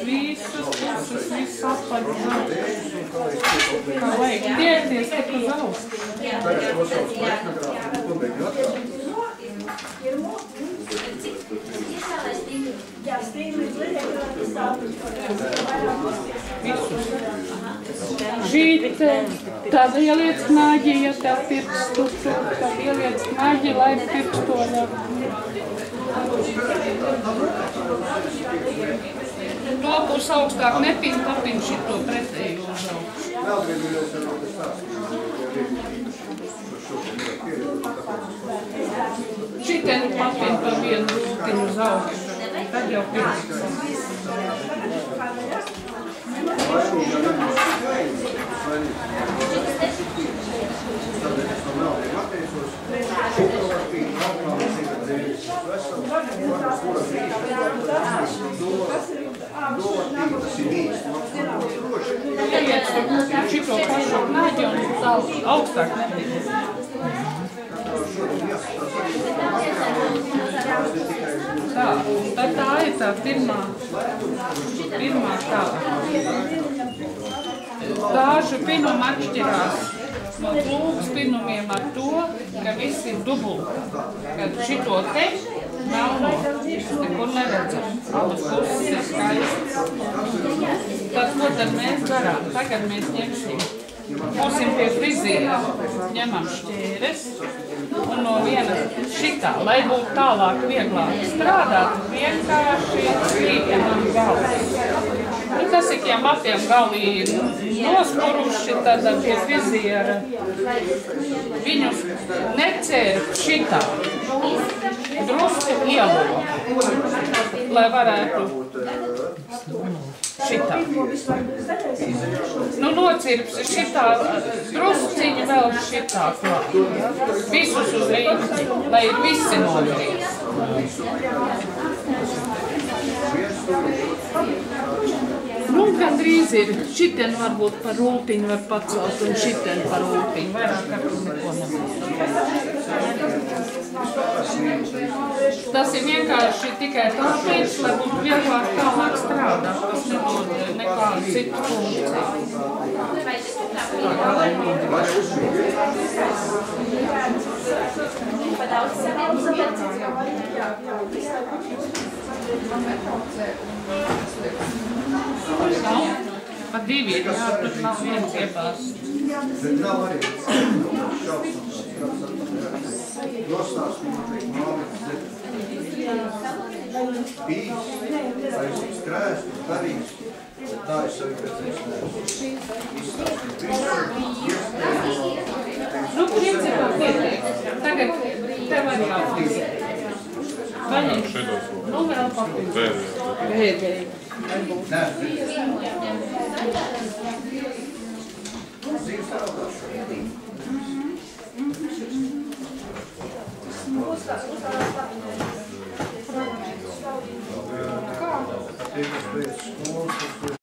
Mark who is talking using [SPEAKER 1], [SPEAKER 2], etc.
[SPEAKER 1] Visus apaļināt. Kā vajag tiekties tik uz augstu. Visus. Žīt, tad ieliec knāģi, ja tev pirkstu, tad ieliec knāģi, lai pirkstoļā. To būs augstāk nepin, papin šito pretēju uz augstu. Šitien papin pa vienu rūtiņu uz augstu. Tad jau pirkstu. Ieliec šito pašu knāģi un augstāk nepīties. Tā, tad tā ir tā pirmā tā. Dažu pinumi atšķirās no plūgas pinumiem ar to, ka viss ir dubulti. Kad šito te melno nekur neredzam. Abas puses ir skaistas. Tad, ko tad mēs darām? Tagad mēs ņemsim. Būsim pie friziera. Ņemam šķēres. Un no viena šitā, lai būtu tālāk vieglāk strādāt, vienkārši krīpjamam galvas. Tas ir, ja matiem galī nospuruši, tad pie friziera viņus necērp šitā. Drusku ielo, lai varētu šitā. Nu, nocirpsi šitā, drusciņi vēl šitā klāt. Visus uz rīņķi, lai ir visi nogrīz. Nu, gandrīz ir. Šitien varbūt par rūtiņu var pacelt un šitien par rūtiņu. Vairāk ar to neko nebūs. Tas ir vienkārši tikai tāpēc, lai būtu vieglāk tālāk strādāt. Tas nedod nekādu citu funkciju. Nav? Pa divi ir, jā, tur nav viens iebāsts.
[SPEAKER 2] Bet nav arī Pīs, aizsīgs krēsts, darīgs, tā ir savi pēc
[SPEAKER 1] Nu, principā pietiek. Tagad tev arī jāfrizē. Paņem. Nu, vēl papildus. Pēdēji.
[SPEAKER 2] Nē.